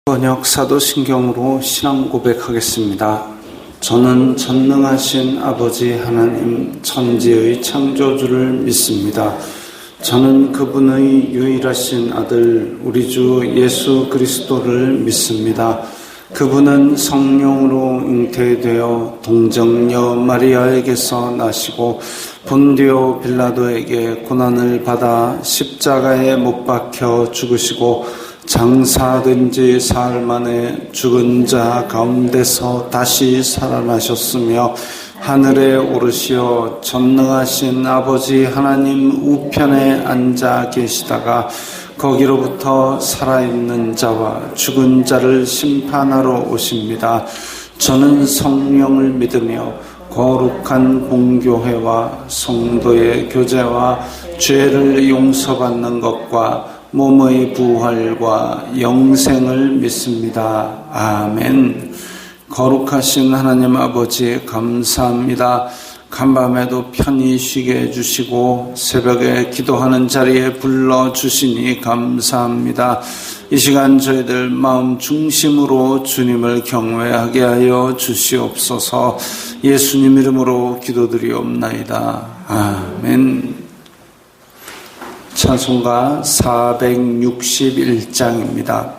번역 사도신경으로 신앙 고백하겠습니다. 저는 전능하신 아버지 하나님 천지의 창조주를 믿습니다. 저는 그분의 유일하신 아들 우리 주 예수 그리스도를 믿습니다. 그분은 성령으로 잉태되어 동정녀 마리아에게서 나시고 본디오 빌라도에게 고난을 받아 십자가에 못 박혀 죽으시고 장사된 지 사흘 만에 죽은 자 가운데서 다시 살아나셨으며 하늘에 오르시어 전능하신 아버지 하나님 우편에 앉아 계시다가 거기로부터 살아있는 자와 죽은 자를 심판하러 오십니다. 저는 성령을 믿으며 거룩한 공교회와 성도의 교제와 죄를 용서받는 것과 몸의 부활과 영생을 믿습니다. 아멘. 거룩하신 하나님 아버지 감사합니다. 간밤에도 편히 쉬게 해주시고 새벽에 기도하는 자리에 불러주시니 감사합니다. 이 시간 저희들 마음 중심으로 주님을 경외하게 하여 주시옵소서. 예수님 이름으로 기도드리옵나이다. 아멘. 찬송가 461장입니다.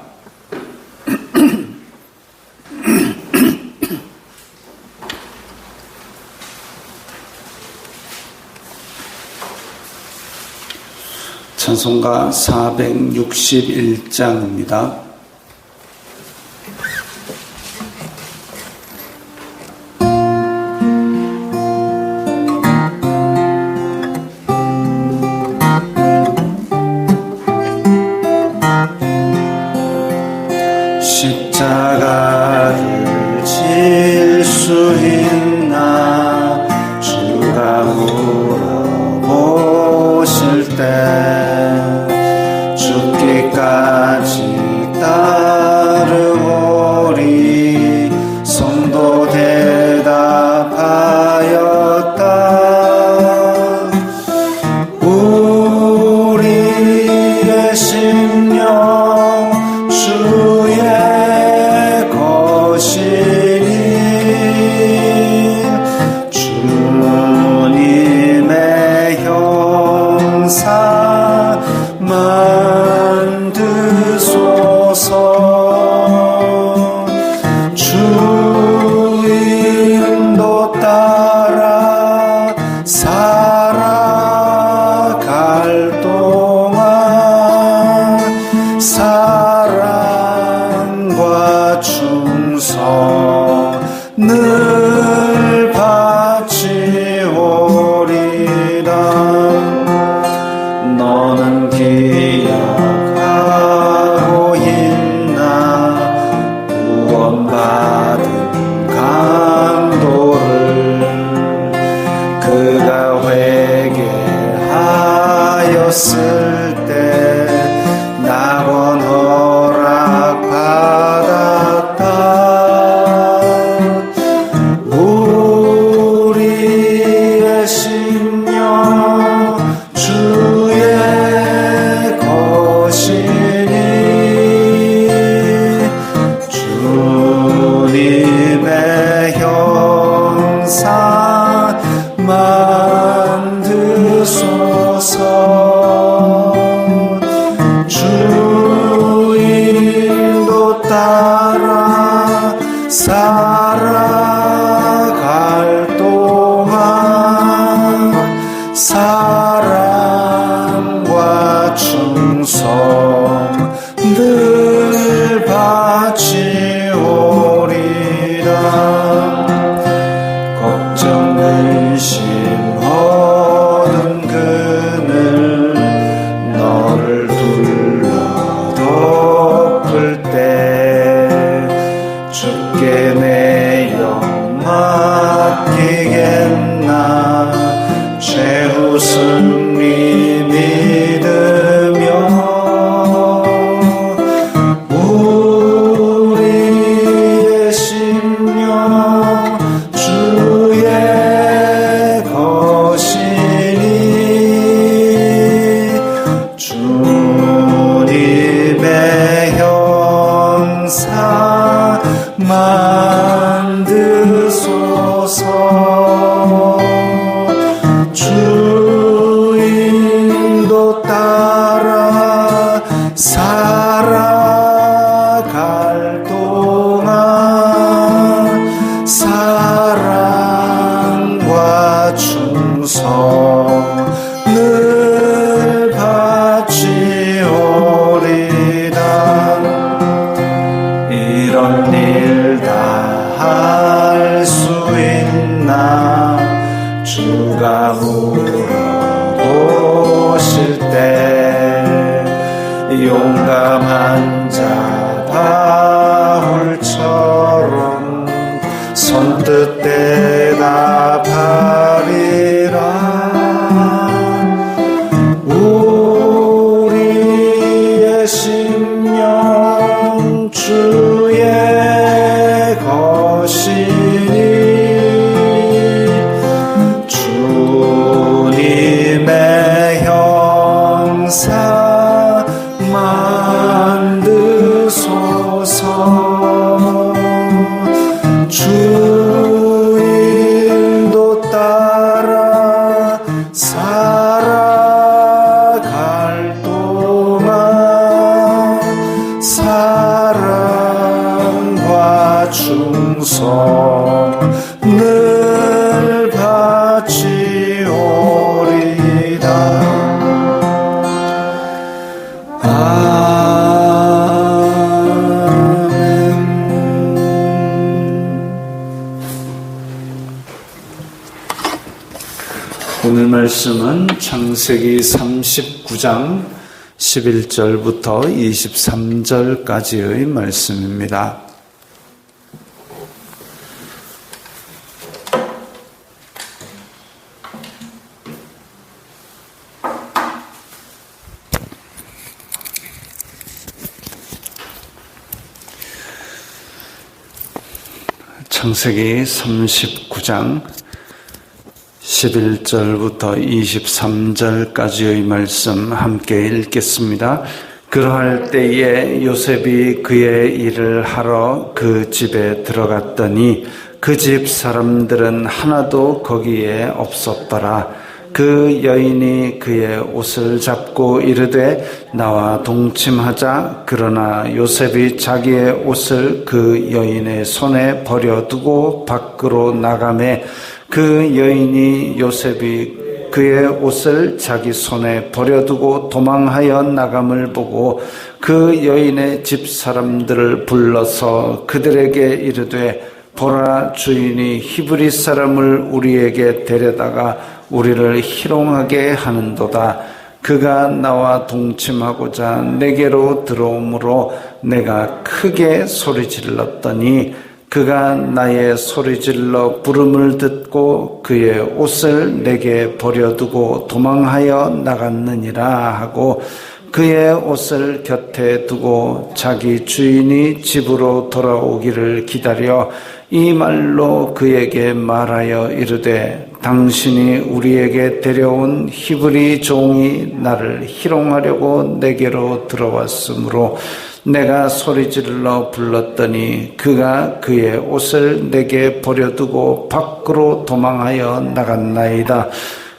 찬송가 461장입니다. 십자가를 질 수 있나 주가 물어보실 때 죽기까지 따르오리 성도 대답하였다. 우리의 심령 주의 주님의 형상 만드소서. 주 인도 따라 살아갈 동안 사랑과 충성 늘 바치오리라. 너는 기억하고 있나 구원받은 강도를 그가 회개하였을 때 낙원 허락받았다. 우리의 심령 주의 것이니 주님의 형상 만드소서. 주 인도 따라 살아갈 동안 사랑과 충성 늘 바치오리라. 걱정 근심 어두운 그늘 너를 둘러 덮을 때 주께 내 영 맡기겠나. 최후 승리 용감한 자 바울처럼 선뜻 대답하리라. 우리의 심령 주의 것이니 주님의 형상 만드소서. 주 일도 따라 살아갈 동안 사랑과 충성을 바치오리다. 오늘 말씀은 창세기 39장 11절부터 23절까지의 말씀입니다. 창세기 39장 11절부터 23절까지의 말씀 함께 읽겠습니다. 그러할 때에 요셉이 그의 일을 하러 그 집에 들어갔더니 그 집 사람들은 하나도 거기에 없었더라. 그 여인이 그의 옷을 잡고 이르되 나와 동침하자. 그러나 요셉이 자기의 옷을 그 여인의 손에 버려두고 밖으로 나가매 그 여인이 요셉이 그의 옷을 자기 손에 버려두고 도망하여 나감을 보고 그 여인의 집 사람들을 불러서 그들에게 이르되 보라, 주인이 히브리 사람을 우리에게 데려다가 우리를 희롱하게 하는도다. 그가 나와 동침하고자 내게로 들어오므로 내가 크게 소리질렀더니 그가 나의 소리질러 부름을 듣고 그의 옷을 내게 버려두고 도망하여 나갔느니라 하고 그의 옷을 곁에 두고 자기 주인이 집으로 돌아오기를 기다려 이 말로 그에게 말하여 이르되 당신이 우리에게 데려온 히브리 종이 나를 희롱하려고 내게로 들어왔으므로 내가 소리질러 불렀더니 그가 그의 옷을 내게 버려두고 밖으로 도망하여 나갔나이다.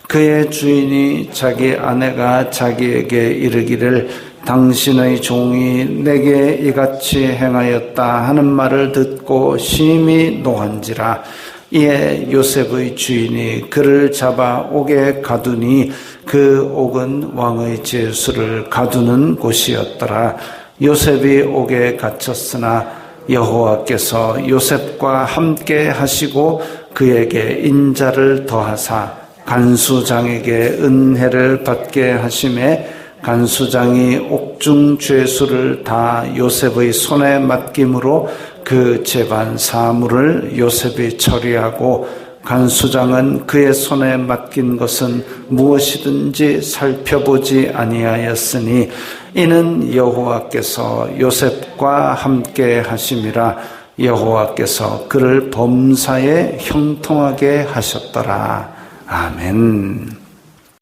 그의 주인이 자기 아내가 자기에게 이르기를 당신의 종이 내게 이같이 행하였다 하는 말을 듣고 심히 노한지라. 이에 요셉의 주인이 그를 잡아 옥에 가두니 그 옥은 왕의 제수를 가두는 곳이었더라. 요셉이 옥에 갇혔으나 여호와께서 요셉과 함께 하시고 그에게 인자를 더하사 간수장에게 은혜를 받게 하심에 간수장이 옥중 죄수를 다 요셉의 손에 맡김으로 그 재반 사물을 요셉이 처리하고 간수장은 그의 손에 맡긴 것은 무엇이든지 살펴보지 아니하였으니 이는 여호와께서 요셉과 함께 하심이라. 여호와께서 그를 범사에 형통하게 하셨더라. 아멘.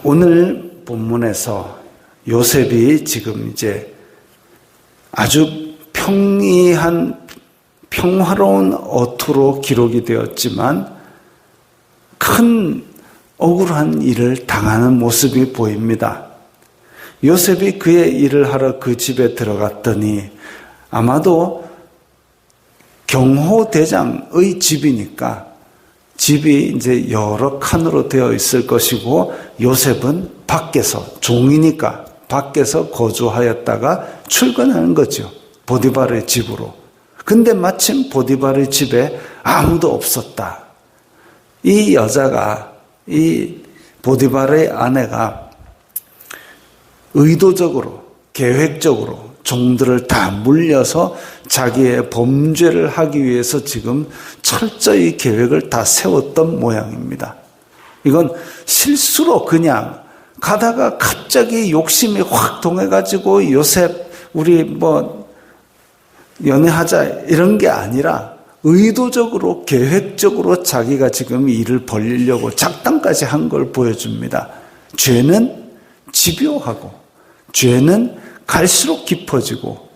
오늘 본문에서 요셉이 지금 이제 아주 평화로운 어투로 기록이 되었지만 큰 억울한 일을 당하는 모습이 보입니다. 요셉이 그의 일을 하러 그 집에 들어갔더니 아마도 경호대장의 집이니까 집이 이제 여러 칸으로 되어 있을 것이고 요셉은 밖에서 종이니까 밖에서 거주하였다가 출근하는 거죠. 보디발의 집으로. 근데 마침 보디발의 집에 아무도 없었다. 이 여자가, 이 보디발의 아내가 의도적으로, 계획적으로, 종들을 다 물려서 자기의 범죄를 하기 위해서 지금 철저히 계획을 다 세웠던 모양입니다. 이건 실수로 그냥 가다가 갑자기 욕심이 확 동해가지고 요셉 우리 연애하자 이런 게 아니라 의도적으로 계획적으로 자기가 지금 일을 벌리려고 작당까지 한 걸 보여줍니다. 죄는 집요하고 죄는 갈수록 깊어지고,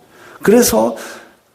그래서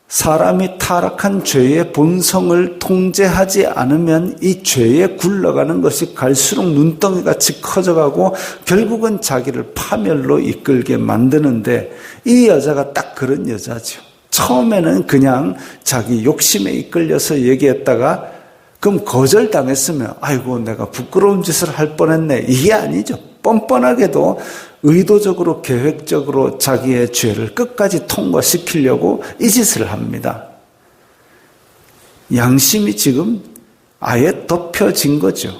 사람이 타락한 죄의 본성을 통제하지 않으면 이 죄에 굴러가는 것이 갈수록 눈덩이같이 커져가고 결국은 자기를 파멸로 이끌게 만드는데, 이 여자가 딱 그런 여자죠. 처음에는 그냥 자기 욕심에 이끌려서 얘기했다가 그럼 거절당했으면 아이고 내가 부끄러운 짓을 할 뻔했네, 이게 아니죠. 뻔뻔하게도 의도적으로 계획적으로 자기의 죄를 끝까지 통과시키려고 이 짓을 합니다. 양심이 지금 아예 덮여진 거죠.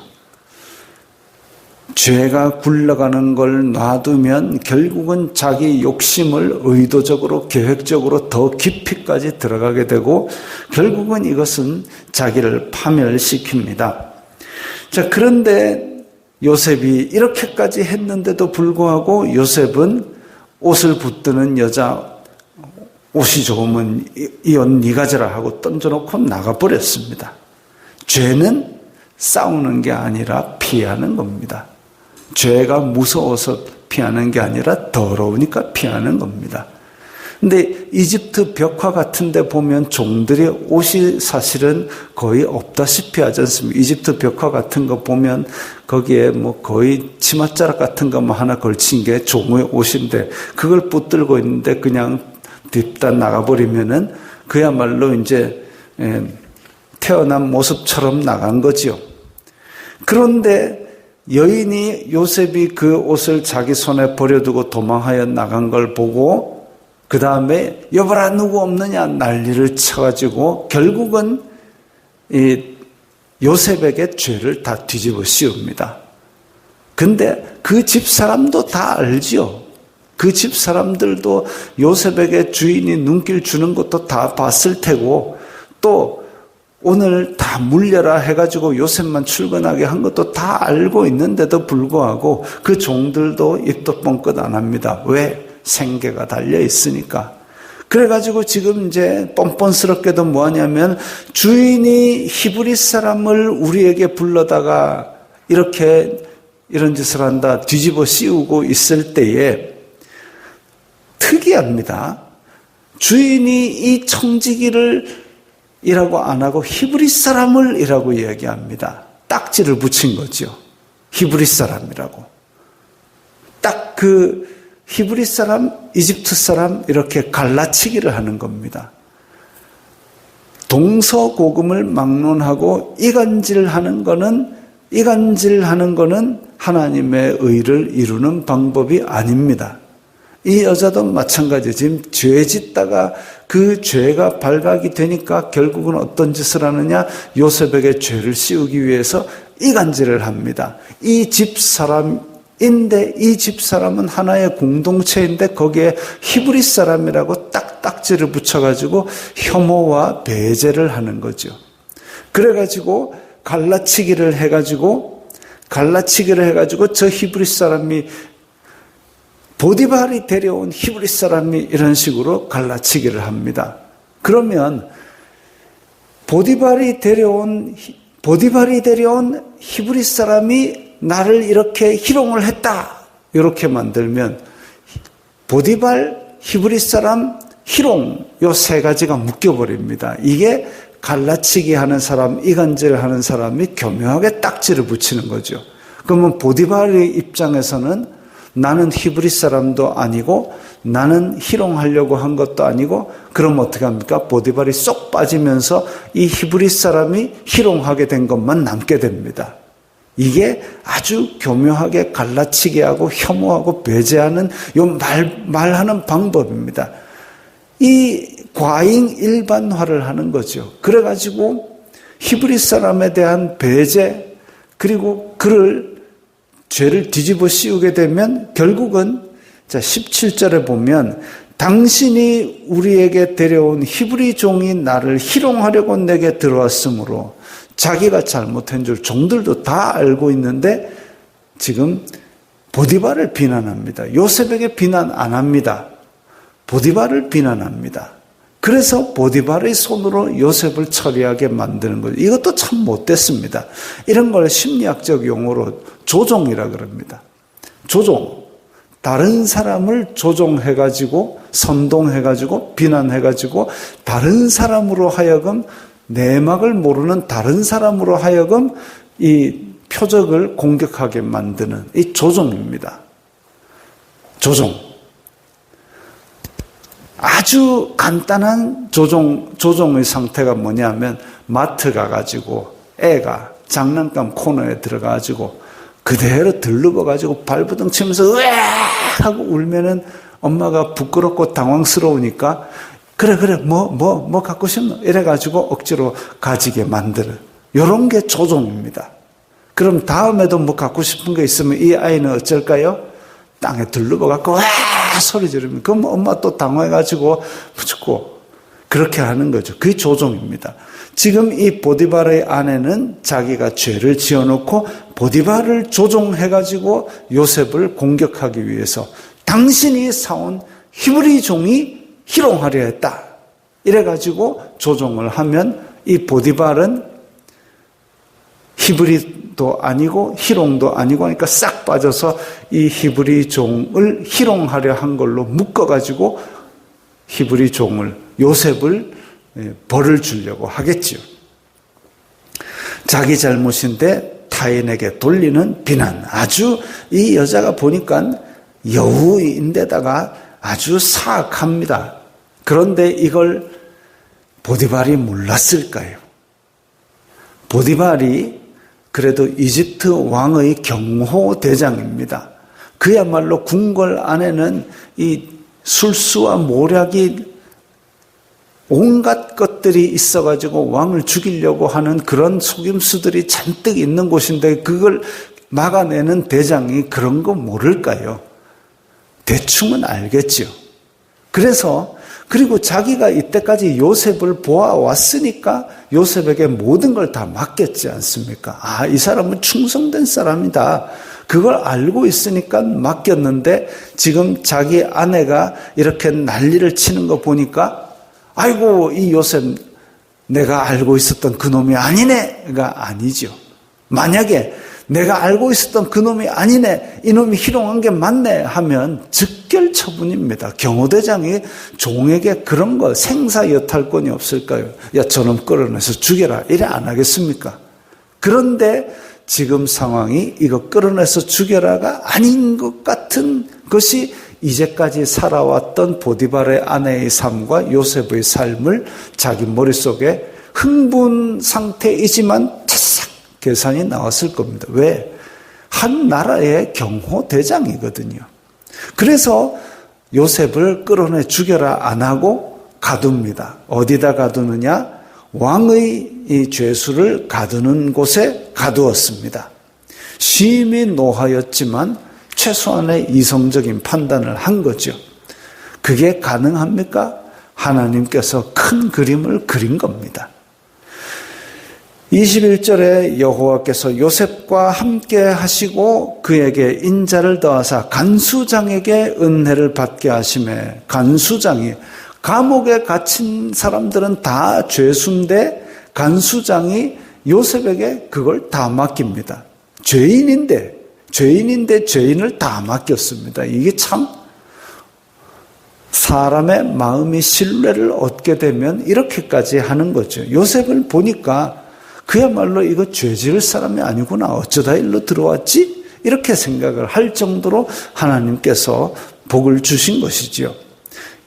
죄가 굴러가는 걸 놔두면 결국은 자기 욕심을 의도적으로 계획적으로 더 깊이까지 들어가게 되고 결국은 이것은 자기를 파멸시킵니다. 자, 그런데 요셉이 이렇게까지 했는데도 불구하고 요셉은 옷을 붙드는 여자, 옷이 좋으면 이 옷 네 가져라 하고 던져놓고 나가버렸습니다. 죄는 싸우는 게 아니라 피하는 겁니다. 죄가 무서워서 피하는 게 아니라 더러우니까 피하는 겁니다. 근데 이집트 벽화 같은 데 보면 종들의 옷이 사실은 거의 없다시피 하지 않습니까? 이집트 벽화 같은 거 보면 거기에 거의 치맛자락 같은 것만 하나 걸친 게 종의 옷인데 그걸 붙들고 있는데 그냥 뒷다 나가버리면은 그야말로 이제 태어난 모습처럼 나간 거지요. 그런데 여인이 요셉이 그 옷을 자기 손에 버려두고 도망하여 나간 걸 보고 그 다음에 여보라 누구 없느냐 난리를 쳐가지고 결국은 이 요셉에게 죄를 다 뒤집어 씌웁니다. 근데 그 집사람도 다 알지요. 그 집사람들도 요셉에게 주인이 눈길 주는 것도 다 봤을 테고 또 오늘 다 물려라 해가지고 요셉만 출근하게 한 것도 다 알고 있는데도 불구하고 그 종들도 입도 뻥끗 안 합니다. 왜? 생계가 달려 있으니까. 그래가지고 지금 이제 뻔뻔스럽게도 뭐하냐면 주인이 히브리 사람을 우리에게 불러다가 이런 짓을 한다 뒤집어 씌우고 있을 때에 특이합니다. 주인이 이 청지기를 이라고 안 하고 히브리 사람을 이라고 이야기합니다. 딱지를 붙인 거죠. 히브리 사람이라고. 딱 그 히브리 사람, 이집트 사람 이렇게 갈라치기를 하는 겁니다. 동서고금을 막론하고 이간질하는 거는 하나님의 의를 이루는 방법이 아닙니다. 이 여자도 마찬가지예요. 지금 죄 짓다가 그 죄가 발각이 되니까 결국은 어떤 짓을 하느냐? 요셉에게 죄를 씌우기 위해서 이간질을 합니다. 이 집사람인데 이 집사람은 하나의 공동체인데 거기에 히브리 사람이라고 딱지를 붙여가지고 혐오와 배제를 하는 거죠. 그래가지고 갈라치기를 해가지고 저 히브리 사람이 보디발이 데려온 히브리 사람이 이런 식으로 갈라치기를 합니다. 그러면 보디발이 데려온 히브리 사람이 나를 이렇게 희롱을 했다. 이렇게 만들면 보디발, 히브리 사람, 희롱 요 세 가지가 묶여버립니다. 이게 갈라치기 하는 사람, 이간질 하는 사람이 교묘하게 딱지를 붙이는 거죠. 그러면 보디발의 입장에서는 나는 히브리 사람도 아니고 나는 희롱하려고 한 것도 아니고 그럼 어떻게 합니까? 보디발이 쏙 빠지면서 이 히브리 사람이 희롱하게 된 것만 남게 됩니다. 이게 아주 교묘하게 갈라치게 하고 혐오하고 배제하는 요 말하는 방법입니다. 이 과잉 일반화를 하는 거죠. 그래가지고 히브리 사람에 대한 배제 그리고 그를 죄를 뒤집어 씌우게 되면 결국은 17절에 보면 당신이 우리에게 데려온 히브리 종이 나를 희롱하려고 내게 들어왔으므로 자기가 잘못한 줄 종들도 다 알고 있는데 지금 보디발을 비난합니다. 요셉에게 비난 안 합니다. 보디발을 비난합니다. 그래서 보디발의 손으로 요셉을 처리하게 만드는 거죠. 이것도 참 못됐습니다. 이런 걸 심리학적 용어로 조종이라 그럽니다. 조종. 다른 사람을 조종해가지고 선동해가지고 비난해가지고 다른 사람으로 하여금 내막을 모르는 다른 사람으로 하여금 이 표적을 공격하게 만드는 이 조종입니다. 조종. 아주 간단한 조종의 상태가 뭐냐면 마트 가가지고 애가 장난감 코너에 들어가가지고 그대로 들르버가지고 발버둥 치면서 으악 하고 울면은 엄마가 부끄럽고 당황스러우니까 그래 뭐 갖고 싶노? 이래가지고 억지로 가지게 만드는 이런 게 조종입니다. 그럼 다음에도 뭐 갖고 싶은 게 있으면 이 아이는 어쩔까요? 땅에 들르버갖고 와 소리 지르면 그럼 엄마 또 당황해가지고 죽고 그렇게 하는 거죠. 그게 조종입니다. 지금 이 보디발의 아내는 자기가 죄를 지어놓고 보디발을 조종해가지고 요셉을 공격하기 위해서 당신이 사온 히브리 종이 희롱하려 했다. 이래가지고 조종을 하면 이 보디발은 히브리도 아니고 희롱도 아니고 하니까 싹 빠져서 이 히브리 종을 희롱하려 한 걸로 묶어가지고 히브리 종을 요셉을 벌을 주려고 하겠지요. 자기 잘못인데 타인에게 돌리는 비난. 아주 이 여자가 보니까 여우인데다가 아주 사악합니다. 그런데 이걸 보디발이 몰랐을까요? 보디발이 그래도 이집트 왕의 경호대장입니다. 그야말로 궁궐 안에는 이 술수와 모략이 온갖 것들이 있어가지고 왕을 죽이려고 하는 그런 속임수들이 잔뜩 있는 곳인데 그걸 막아내는 대장이 그런 거 모를까요? 대충은 알겠죠. 그래서 그리고 자기가 이때까지 요셉을 보아왔으니까 요셉에게 모든 걸 다 맡겼지 않습니까? 아, 이 사람은 충성된 사람이다. 그걸 알고 있으니까 맡겼는데 지금 자기 아내가 이렇게 난리를 치는 거 보니까 아이고 이 요셉 내가 알고 있었던 그놈이 아니네가 아니죠. 만약에 내가 알고 있었던 그놈이 아니네, 이놈이 희롱한 게 맞네 하면 즉결 처분입니다. 경호대장이 종에게 그런 거 생사여탈권이 없을까요? 야 저놈 끌어내서 죽여라 이래 안 하겠습니까? 그런데 지금 상황이 이거 끌어내서 죽여라가 아닌 것 같은 것이 이제까지 살아왔던 보디발의 아내의 삶과 요셉의 삶을 자기 머릿속에 흥분 상태이지만 차싹 계산이 나왔을 겁니다. 왜? 한 나라의 경호대장이거든요. 그래서 요셉을 끌어내 죽여라 안 하고 가둡니다. 어디다 가두느냐? 왕의 이 죄수를 가두는 곳에 가두었습니다. 심히 노하였지만 최소한의 이성적인 판단을 한 거죠. 그게 가능합니까? 하나님께서 큰 그림을 그린 겁니다. 21절에 여호와께서 요셉과 함께 하시고 그에게 인자를 더하사 간수장에게 은혜를 받게 하시매, 간수장이 감옥에 gathin 사람들은 다 죄수인데 간수장이 요셉에게 그걸 다 맡깁니다. 죄인인데 죄인을 다 맡겼습니다. 이게 참 사람의 마음이 신뢰를 얻게 되면 이렇게까지 하는 거죠. 요셉을 보니까 그야말로 이거 죄 지을 사람이 아니구나. 어쩌다 일로 들어왔지? 이렇게 생각을 할 정도로 하나님께서 복을 주신 것이지요.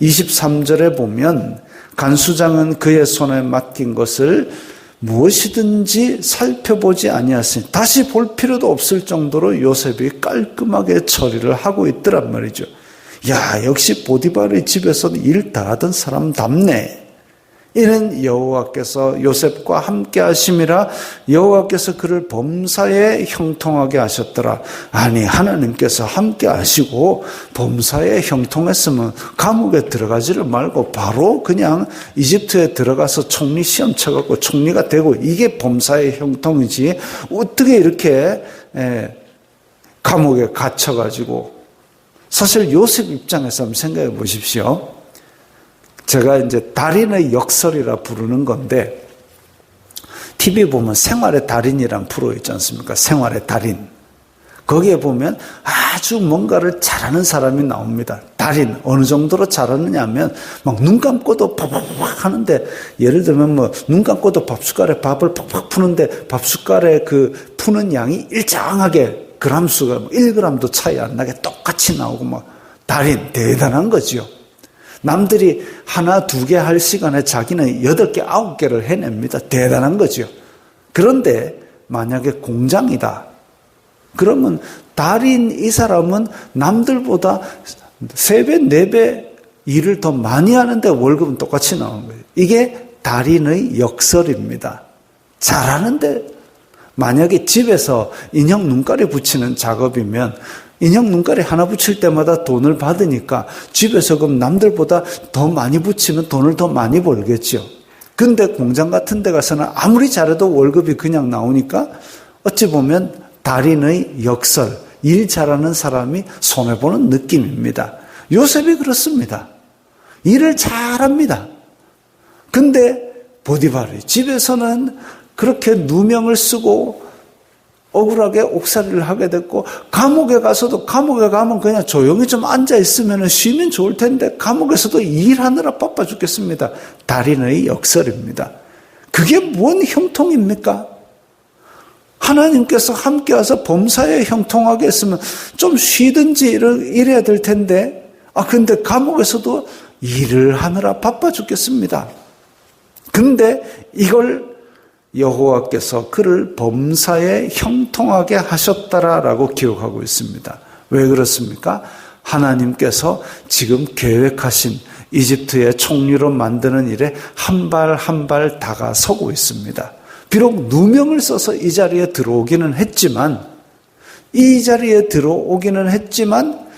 23절에 보면 간수장은 그의 손에 맡긴 것을 무엇이든지 살펴보지 아니하시니 다시 볼 필요도 없을 정도로 요셉이 깔끔하게 처리를 하고 있더란 말이죠. 야, 역시 보디발의 집에서는 일 다 하던 사람답네. 이는 여호와께서 요셉과 함께 하심이라 여호와께서 그를 범사에 형통하게 하셨더라. 아니, 하나님께서 함께 하시고 범사에 형통했으면 감옥에 들어가지를 말고 바로 그냥 이집트에 들어가서 총리 시험 쳐갖고 총리가 되고 이게 범사의 형통이지, 어떻게 이렇게 감옥에 갇혀가지고. 사실 요셉 입장에서 한번 생각해 보십시오. 제가 이제 달인의 역설이라 부르는 건데, TV 보면 생활의 달인이란 프로 있지 않습니까? 생활의 달인. 거기에 보면 아주 뭔가를 잘하는 사람이 나옵니다. 달인. 어느 정도로 잘하느냐 하면 막 눈 감고도 팍팍팍 하는데, 예를 들면 뭐 눈 감고도 밥숟갈에 밥을 팍팍 푸는데 밥숟갈에 그 푸는 양이 일정하게 그람수가 1g도 차이 안 나게 똑같이 나오고 막 달인. 대단한 거지요. 남들이 하나, 두 개 할 시간에 자기는 8개, 9개를 해냅니다. 대단한 거죠. 그런데 만약에 공장이다. 그러면 달인 이 사람은 남들보다 3배, 4배 일을 더 많이 하는데 월급은 똑같이 나오는 거예요. 이게 달인의 역설입니다. 잘하는데, 만약에 집에서 인형 눈깔이 붙이는 작업이면 인형 눈깔이 하나 붙일 때마다 돈을 받으니까 집에서 그럼 남들보다 더 많이 붙이면 돈을 더 많이 벌겠죠. 근데 공장 같은 데 가서는 아무리 잘해도 월급이 그냥 나오니까 어찌 보면 달인의 역설, 일 잘하는 사람이 손해보는 느낌입니다. 요셉이 그렇습니다. 일을 잘합니다. 근데 보디발이 집에서는 그렇게 누명을 쓰고 억울하게 옥살이를 하게 됐고, 감옥에 가서도, 감옥에 가면 그냥 조용히 좀 앉아있으면 쉬면 좋을 텐데 감옥에서도 일하느라 바빠 죽겠습니다. 달인의 역설입니다. 그게 뭔 형통입니까? 하나님께서 함께 와서 범사에 형통하게 했으면 좀 쉬든지 이래야 될 텐데, 근데 감옥에서도 일을 하느라 바빠 죽겠습니다. 근데 이걸 여호와께서 그를 범사에 형통하게 하셨다라고 기록하고 있습니다. 왜 그렇습니까? 하나님께서 지금 계획하신 이집트의 총리로 만드는 일에 한 발 한 발 다가서고 있습니다. 비록 누명을 써서 이 자리에 들어오기는 했지만,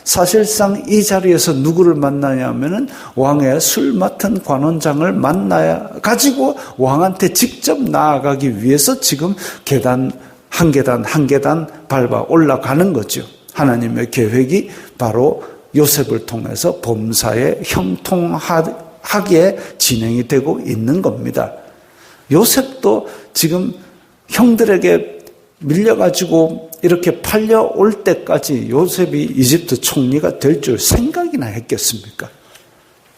사실상 이 자리에서 누구를 만나냐면은 왕의 술 맡은 관원장을 만나야 가지고 왕한테 직접 나아가기 위해서 지금 계단 한 계단 밟아 올라가는 거죠. 하나님의 계획이 바로 요셉을 통해서 범사에 형통하게 진행이 되고 있는 겁니다. 요셉도 지금 형들에게 밀려가지고 이렇게 팔려올 때까지 요셉이 이집트 총리가 될 줄 생각이나 했겠습니까?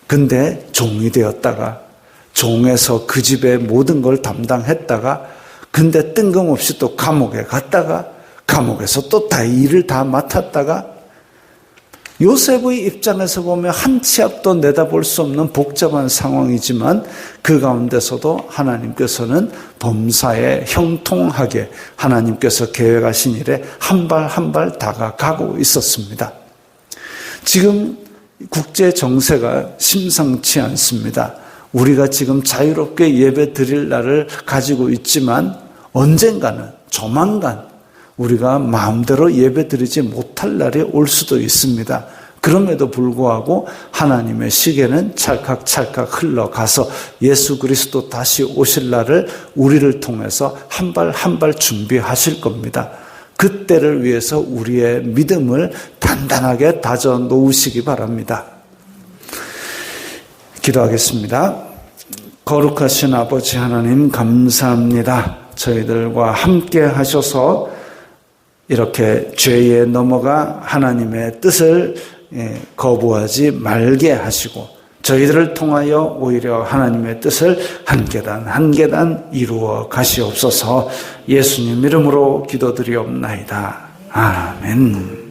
근데 종이 되었다가, 종에서 그 집의 모든 걸 담당했다가, 근데 뜬금없이 또 감옥에 갔다가, 감옥에서 또 다 일을 다 맡았다가, 요셉의 입장에서 보면 한 치 앞도 내다볼 수 없는 복잡한 상황이지만 그 가운데서도 하나님께서는 범사에 형통하게 하나님께서 계획하신 일에 한 발 한 발 다가가고 있었습니다. 지금 국제 정세가 심상치 않습니다. 우리가 지금 자유롭게 예배 드릴 날을 가지고 있지만 언젠가는, 조만간 우리가 마음대로 예배 드리지 못할 날이 올 수도 있습니다. 그럼에도 불구하고 하나님의 시계는 찰칵찰칵 흘러가서 예수 그리스도 다시 오실 날을 우리를 통해서 한 발 한 발 준비하실 겁니다. 그때를 위해서 우리의 믿음을 단단하게 다져 놓으시기 바랍니다. 기도하겠습니다. 거룩하신 아버지 하나님, 감사합니다. 저희들과 함께 하셔서 이렇게 죄에 넘어가 하나님의 뜻을 거부하지 말게 하시고 저희들을 통하여 오히려 하나님의 뜻을 한 계단 한 계단 이루어 가시옵소서. 예수님 이름으로 기도드리옵나이다. 아멘.